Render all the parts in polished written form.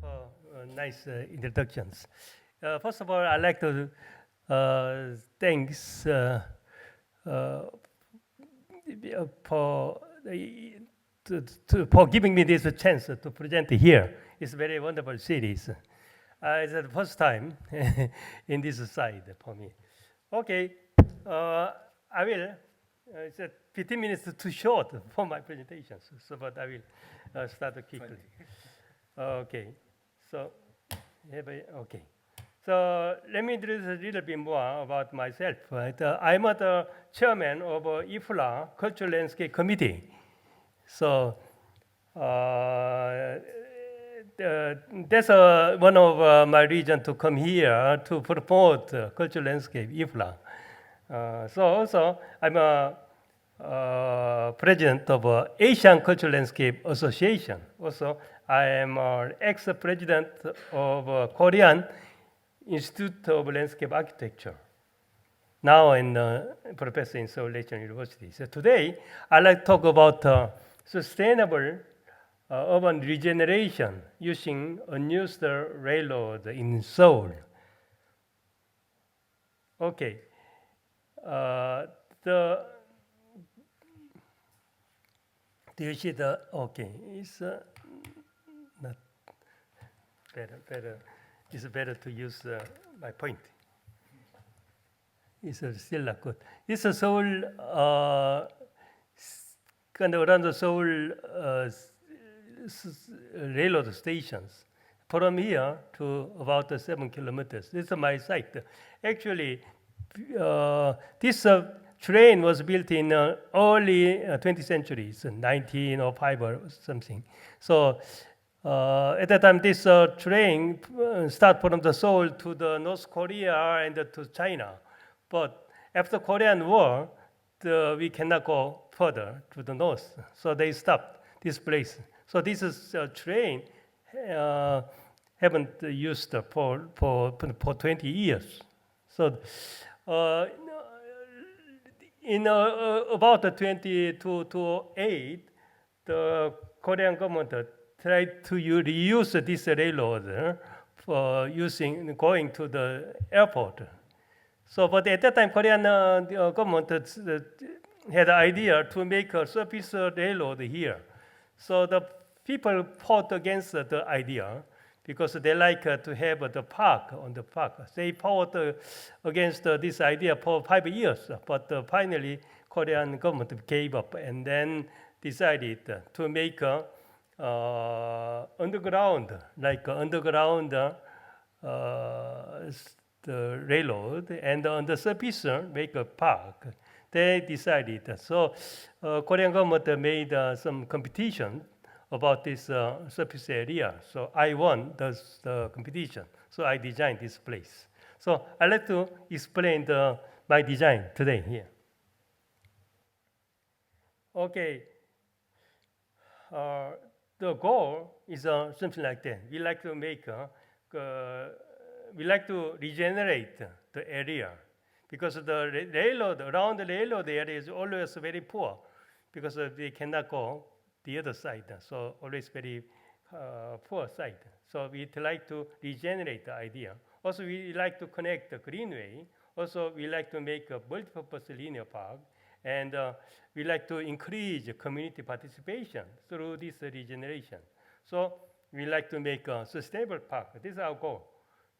for nice introductions. First of all, I'd like to thanks for giving me this chance to present here. It's a very wonderful series. It's the first time in this side for me. Okay, I will. It's 15 minutes too short for my presentation, so but I will start quickly. Okay, so okay. So let me introduce a little bit more about myself. Right? I'm the chairman of IFLA Cultural Landscape Committee. So that's one of my reasons to come here to promote cultural landscape, IFLA. So also I'm a president of Asian Cultural Landscape Association. Also, I am an ex-president of Korean Institute of Landscape Architecture. Now I'm a professor in Seoul National University. So today, I'd like to talk about sustainable urban regeneration using unused railroad in Seoul. Okay. Do you see the, okay, it's not better. It's better to use my point. It's still not good. It's a Seoul, kind of around the Seoul railroad stations. From here to about 7 kilometers. This is my site. Actually, this train was built in early 20th century, so 1905 or something. So at that time, this train started from the Seoul to the North Korea and to China. But after Korean War, we cannot go further to the north. So they stopped this place. So this is a train haven't used for 20 years. So in about 2008, the Korean government tried to reuse this railroad for going to the airport. So, but at that time, Korean government had an idea to make a surface railroad here. So the people fought against the idea because they like to have the park on the park. They fought against this idea for 5 years, but finally, Korean government gave up and then decided to make underground, like underground the railroad, and on the surface make a park. They decided. So Korean government made some competition about this surface area. So I won the competition. So I designed this place. So I'd like to explain my design today here. Okay. The goal is something like that. We like to make, we like to regenerate the area because the railroad, around the railroad area is always very poor because they cannot go the other side. So always very poor side. So we like to regenerate the idea. Also, we like to connect the greenway. Also, we like to make a multi-purpose linear park. And we like to increase community participation through this regeneration. So we like to make a sustainable park. This is our goal.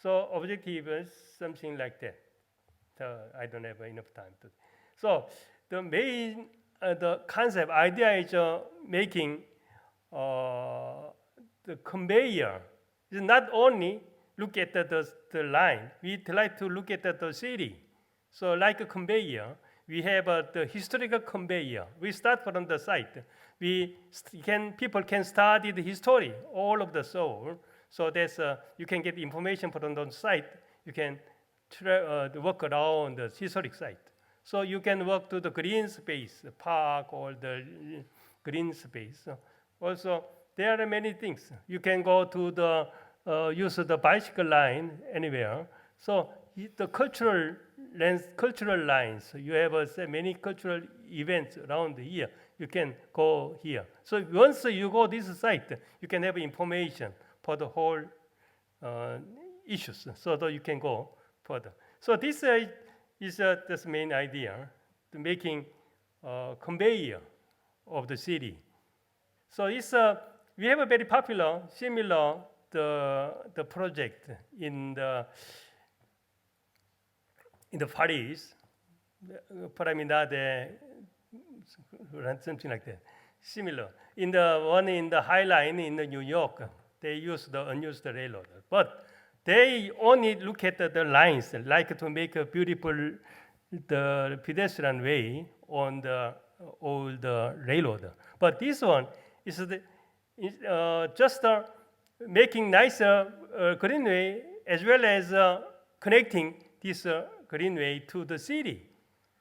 So objective is something like that. So I don't have enough time to. So the main, the concept idea is making the conveyor. It's not only look at the line. We try to look at the city. So like a conveyor, we have the historical conveyor. We start from the site. People can study the history, all of the Seoul. So that's you can get information from the site. You can walk around the historic site. So you can walk to the green space, the park, or the green space. Also, there are many things. You can go to the use the bicycle line anywhere. So the cultural lines. You have many cultural events around here. You can go here. So once you go this site, you can have information for the whole issues, so that you can go further. So this is the main idea, to making conveyor of the city. So it's we have a very popular, similar the project in the Paris, Pyramidade, something like that. Similar. In the one in the High Line in the New York, they use the unused railroad, but they only look at the lines, like to make a beautiful the pedestrian way on the old railroad. But this one is just making nicer greenway, as well as connecting this greenway to the city,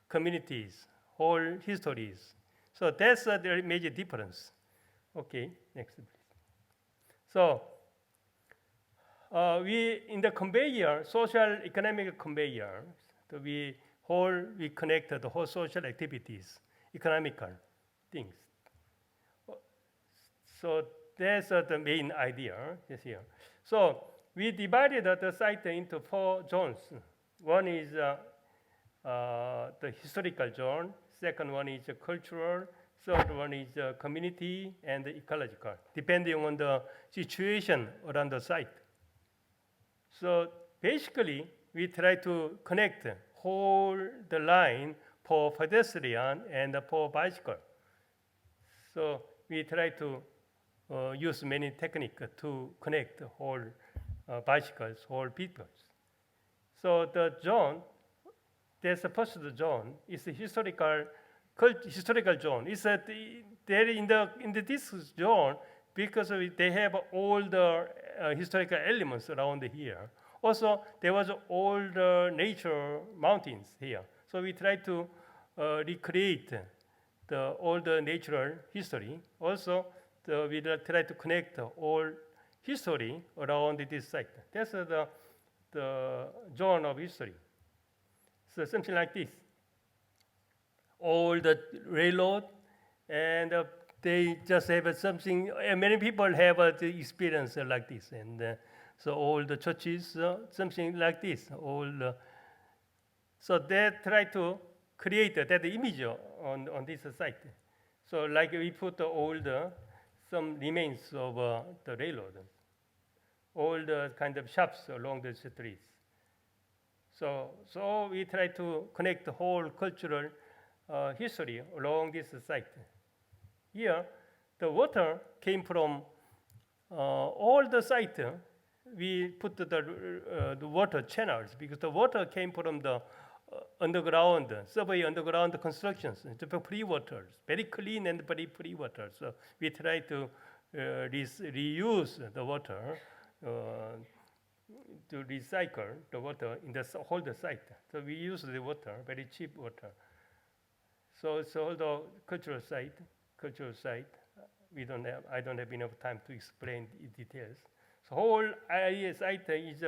communities, whole histories. So that's the major difference. Okay, next please. So we in the conveyor, social economic conveyor, so we connect the whole social activities, economical things. So that's the main idea is here. So we divided the site into 4 zones. One is the historical zone. Second one is cultural. Third one is community and ecological, depending on the situation around the site. So basically, we try to connect whole the line for pedestrian and for bicycle. So we try to use many techniques to connect whole bicycles, whole people. So the zone, there's the first zone, is the historical zone. It's there in this zone, because they have all the historical elements around here. Also, there was all the nature mountains here. So we try to recreate all the natural history. Also, we try to connect all history around this site. That's the zone of history. So something like this. All the railroad, and they just have something. Many people have the experience like this, and so all the churches, something like this. So they try to create that image on this site. So like we put some remains of the railroad, all the kind of shops along the streets. So we try to connect the whole cultural history along this site. Here, the water came from all the site. We put the water channels, because the water came from the underground, subway underground constructions, the free waters, very clean and very free water. So we try to reuse the water, to recycle the water in the whole site. So we use the water, very cheap water. So it's all the cultural site. I don't have enough time to explain the details. So whole area site is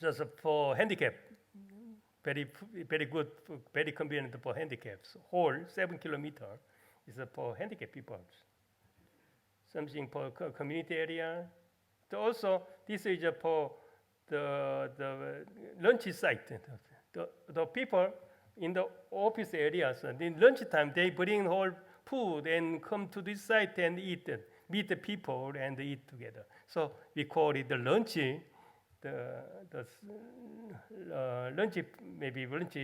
just for handicap, very good, very convenient for handicaps. Whole 7 kilometers is for handicap people. Something for community area. So also, this is for the lunch site. The people in the office areas, in lunchtime, they bring whole food and come to this site and eat, meet the people and eat together. So we call it the lunch, maybe lunch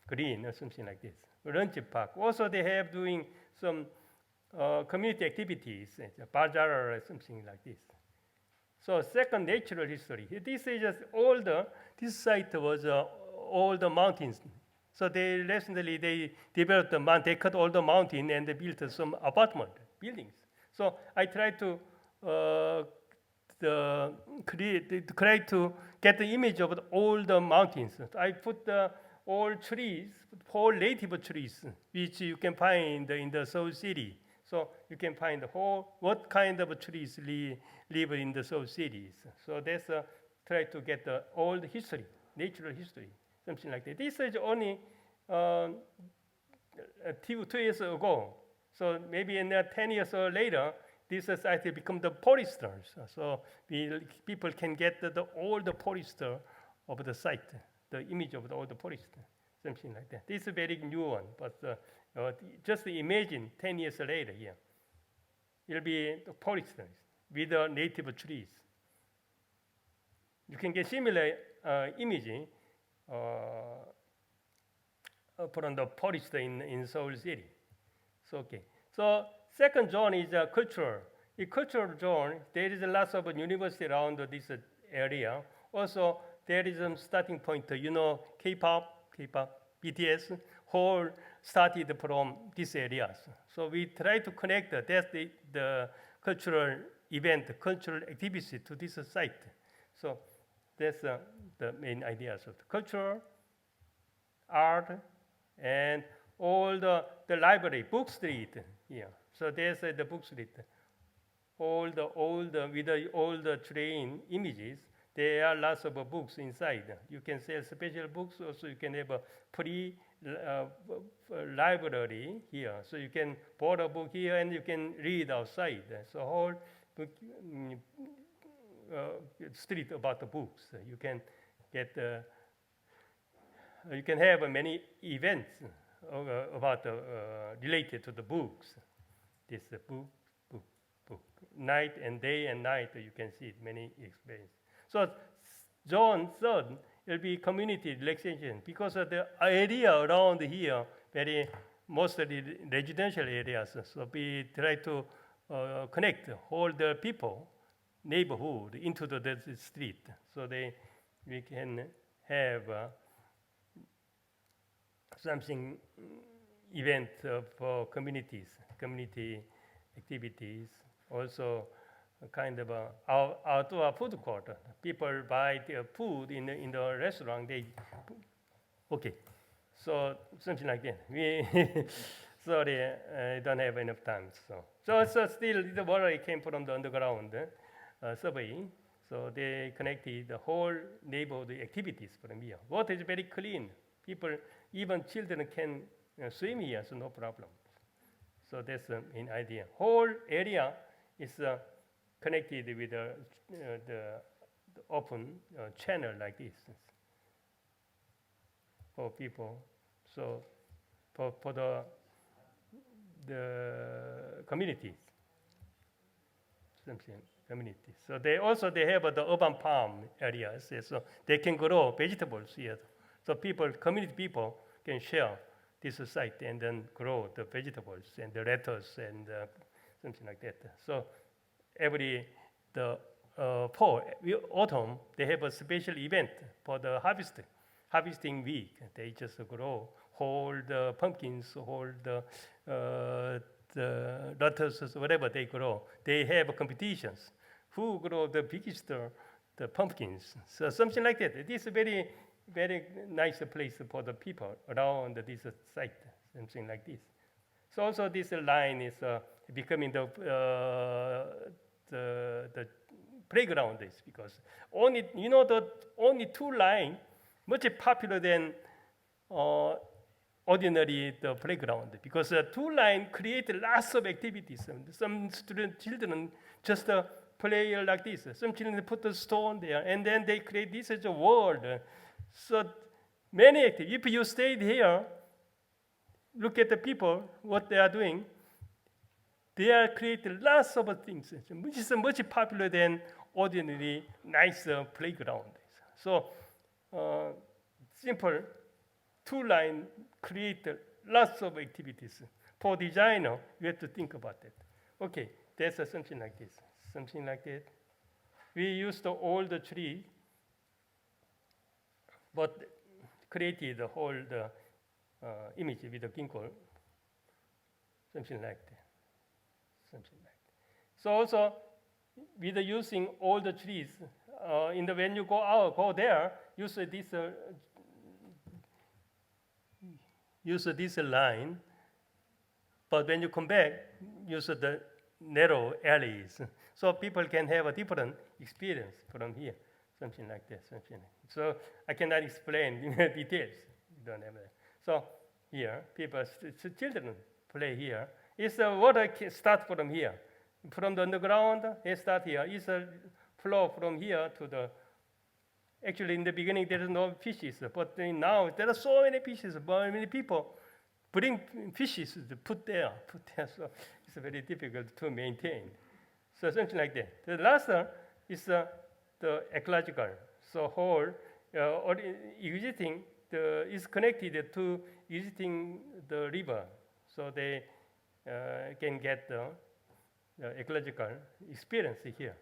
green or something like this, lunch park. Also, they have doing some community activities, bazaar or something like this. So second, natural history. This is just this site was all the mountains. So they developed they cut all the mountain and they built some apartment buildings. So I tried to try to get the image of all the mountains. I put all trees, whole native trees, which you can find in the Seoul city. So you can find what kind of trees live in the Seoul cities. So that's try to get all the history, natural history, something like that. This is only 2 years ago. So maybe in 10 years or later, this site become the polysters. So people can get all the polyster of the site, the image of all the polyster, something like that. This is a very new one, but just imagine 10 years later here. It'll be the polysters with the native trees. You can get similar imaging from the polyester in Seoul City. So, okay. So second zone is cultural. In cultural zone, there is a lot of university around this area. Also, there is a starting point. K-pop, BTS, whole started from these areas. So we try to connect the cultural event, cultural activity to this site. So that's the main ideas of the culture, art, and all the library, book street here. So there's the book street. All the train images, there are lots of books inside. You can sell special books. Also, you can have a library here. So you can buy a book here and you can read outside. So whole book, street about the books. You can get. You can have many events about related to the books. This book. Night and day and night, you can see it, many experiences. So zone third will be community relaxation, because of the area around here, mostly residential areas. So we try to connect all the people, neighborhood, into the street. So we can have something event for communities, community activities. Also, a kind of outdoor food court. People buy their food in the restaurant. Okay, so something like that. Sorry, I don't have enough time. So still, the water came from the underground survey. So they connected the whole neighborhood activities from here. Water is very clean. People, even children can swim here, so no problem. So that's the main idea. Whole area is connected with the open channel like this for people. So for the communities, communities. So they have the urban farm areas, so they can grow vegetables here. So community people can share this site and then grow the vegetables and the lettuce and something like that. So fall, autumn, they have a special event for the harvesting week. They just grow, hold the pumpkins, hold the lettuces, whatever they grow. They have competitions. Who grow the biggest the pumpkins? So something like that. It is a very, very nice place for the people around this site, something like this. So also this line is becoming the playground is, because only two line much popular than ordinary the playground, because two line create lots of activities. Some children just play like this. Some children put a stone there, and then they create this as a world. So many activities. If you stayed here, look at the people, what they are doing. They are creating lots of things, which is much popular than ordinary nice playground. So simple two-line create lots of activities. For designer, you have to think about that. Okay, there's something like this, something like that. We used all the tree, but created the whole image with the ginkgo, something like that. So also, with using all the trees, when you go there, use this line. But when you come back, use the narrow alleys. So people can have a different experience from here, something like that. So I cannot explain in details. You don't have that. So here, children play here. Water start from here. from the underground, they start here. It's a flow from here to the. Actually, in the beginning, there is no fishes, but now there are so many fishes. Many people bring fishes to put there. So it's very difficult to maintain. So something like that. The last is the ecological. So whole existing is connected to existing the river, so they can get the ecological experience here.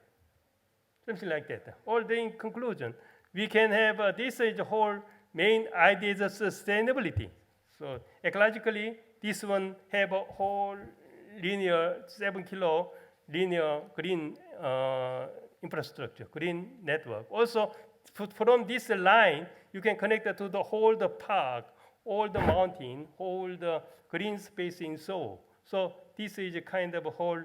Something like that. All the in conclusion, we can have this is the whole main idea is sustainability. So ecologically, this one have a whole linear 7 kilo linear green infrastructure, green network. Also, from this line, you can connect it to the whole the park, all the mountain, whole the green space in Seoul. So this is a kind of a whole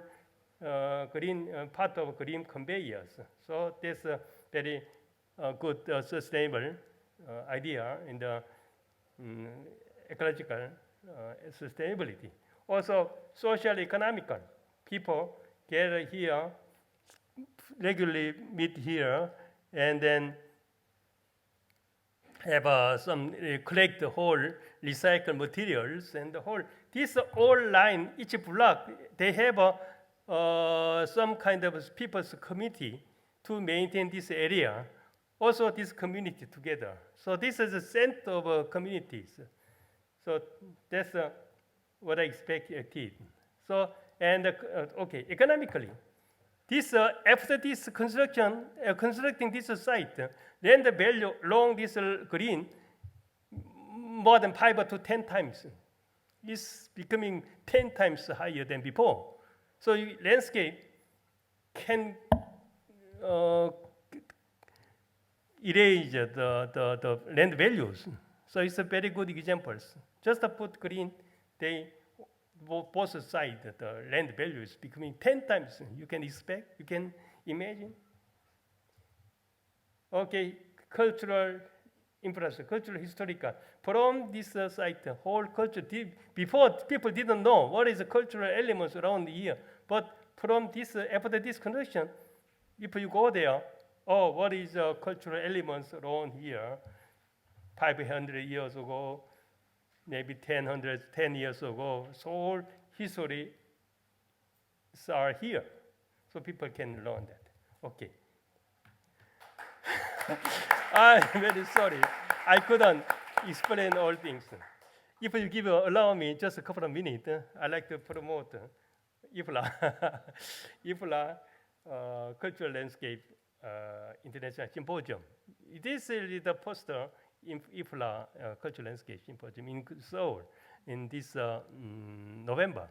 green part of green conveyors. So that's a very good sustainable idea in the ecological sustainability. Also, social economical. People gather here, regularly meet here, and then have some collect the whole recycled materials and the whole. This all line, each block, they have some kind of people's committee to maintain this area. Also, this community together. So this is a center of communities. So that's what I expected. So and okay, economically, this after this construction, constructing this site, then the value along this green more than 5 to 10 times. It's becoming 10 times higher than before. So landscape can erase the land values. So it's a very good example. Just to put green, they both sides, the land value is becoming 10 times. You can expect, you can imagine. Okay, cultural infrastructure, cultural historical. From this site, the whole culture, before people didn't know what is the cultural elements around here. But from this, after this construction, if you go there, oh, what is the cultural elements around here? 500 years ago, maybe 10 years ago. So all history are here. So people can learn that. Okay. I'm very sorry. I couldn't explain all things. If you allow me just a couple of minutes, I'd like to promote IFLA Cultural Landscape International Symposium. This is the poster in IFLA Cultural Landscape Symposium in Seoul in this November.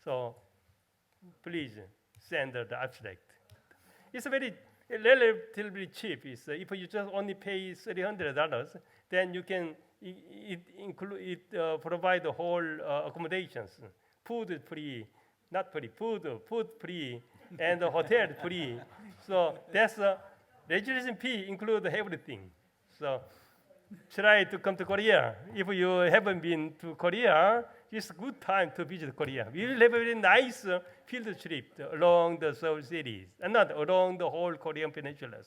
So please send the abstract. It's very relatively cheap. It's, if you just only pay $300, then you can provide the whole accommodations, food free, not free, food free, and hotel free. So that's registration fee includes everything. So try to come to Korea. If you haven't been to Korea, it's a good time to visit Korea. We will have a very nice field trip along the Seoul cities, and not along the whole Korean peninsula.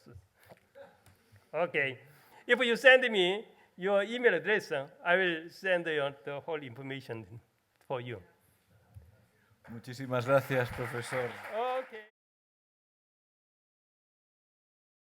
Okay. If you send me your email address, I will send you the whole information for you. Muchísimas gracias, profesor.